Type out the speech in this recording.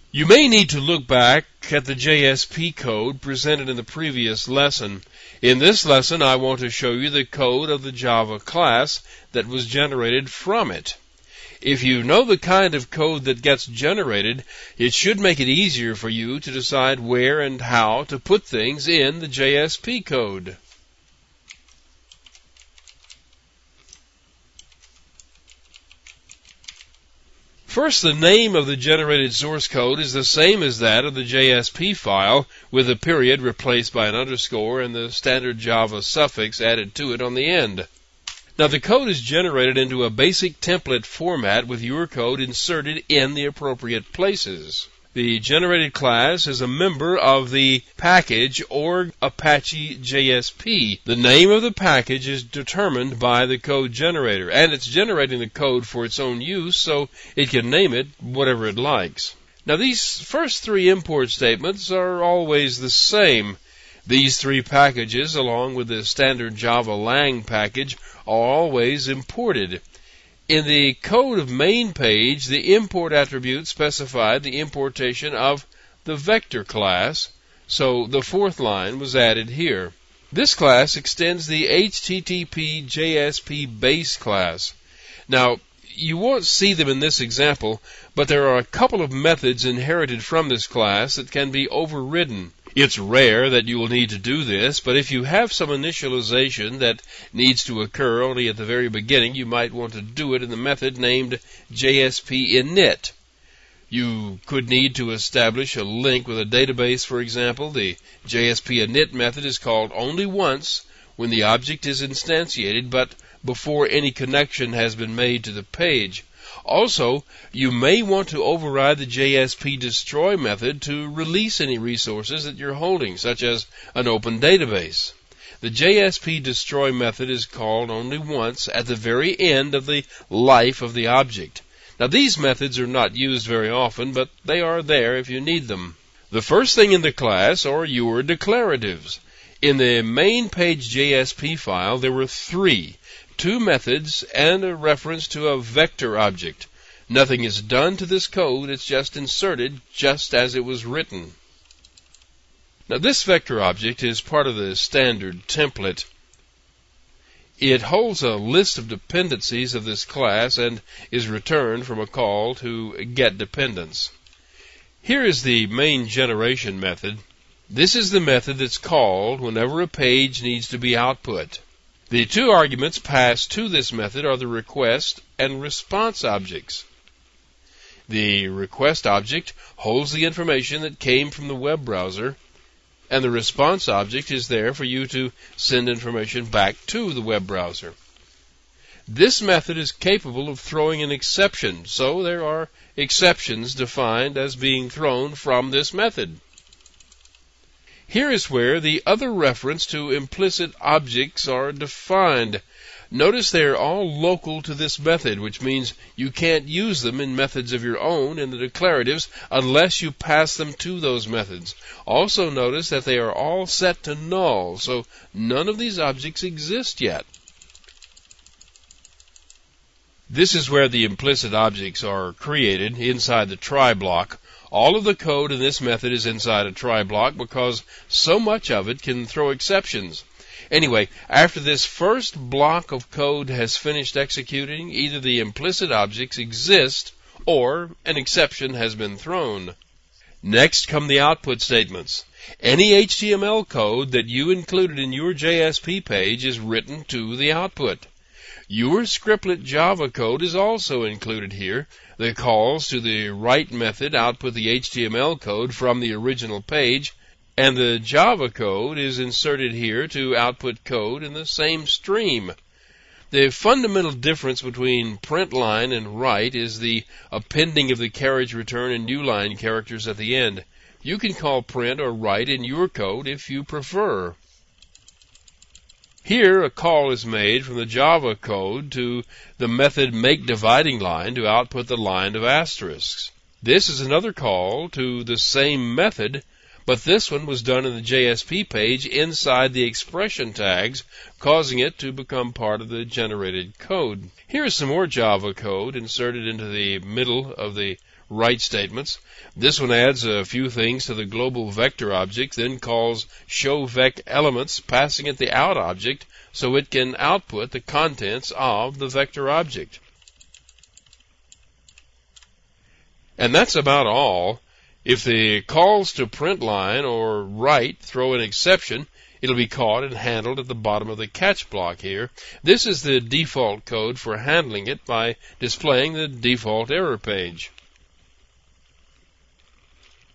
You may need to look back at the JSP code presented in the previous lesson. In this lesson, I want to show you the code of the Java class that was generated from it. If you know the kind of code that gets generated, it should make it easier for you to decide where and how to put things in the JSP code. First, the name of the generated source code is the same as that of the JSP file, with a period replaced by an underscore and the standard Java suffix added to it on the end. Now, the code is generated into a basic template format with your code inserted in the appropriate places. The generated class is a member of the package org Apache JSP. The name of the package is determined by the code generator, and it's generating the code for its own use, so it can name it whatever it likes. Now, these first three import statements are always the same. These three packages, along with the standard Java lang package, are always imported. In the code of main page, the import attribute specified the importation of the vector class, so the fourth line was added here. This class extends the HTTP JSP base class. Now, you won't see them in this example, but there are a couple of methods inherited from this class that can be overridden. It's rare that you will need to do this, but if you have some initialization that needs to occur only at the very beginning, you might want to do it in the method named JSP init. You could need to establish a link with a database, for example. The JSP init method is called only once when the object is instantiated, but before any connection has been made to the page. Also, you may want to override the JSP destroy method to release any resources that you're holding, such as an open database. The JSP destroy method is called only once at the very end of the life of the object. Now, these methods are not used very often, but they are there if you need them. The first thing in the class are your declaratives. In the main page JSP file, there were two methods and a reference to a vector object. Nothing is done to this code, it's just inserted just as it was written. Now, this vector object is part of the standard template. It holds a list of dependencies of this class and is returned from a call to getDependents. Here is the main generation method. This is the method that's called whenever a page needs to be output. The two arguments passed to this method are the request and response objects. The request object holds the information that came from the web browser, and the response object is there for you to send information back to the web browser. This method is capable of throwing an exception, so there are exceptions defined as being thrown from this method. Here is where the other reference to implicit objects are defined. Notice they are all local to this method, which means you can't use them in methods of your own in the declaratives unless you pass them to those methods. Also notice that they are all set to null, so none of these objects exist yet. This is where the implicit objects are created inside the try block. All of the code in this method is inside a try block because so much of it can throw exceptions. Anyway, after this first block of code has finished executing, either the implicit objects exist or an exception has been thrown. Next come the output statements. Any HTML code that you included in your JSP page is written to the output. Your scriptlet Java code is also included here. The calls to the write method output the HTML code from the original page, and the Java code is inserted here to output code in the same stream. The fundamental difference between printline and write is the appending of the carriage return and new line characters at the end. You can call print or write in your code if you prefer. Here, a call is made from the Java code to the method makeDividingLine to output the line of asterisks. This is another call to the same method, but this one was done in the JSP page inside the expression tags, causing it to become part of the generated code. Here is some more Java code inserted into the middle of the write statements. This one adds a few things to the global vector object, then calls showVec elements, passing it the out object so it can output the contents of the vector object. And that's about all. If the calls to print line or write throw an exception, it'll be caught and handled at the bottom of the catch block here. This is the default code for handling it by displaying the default error page.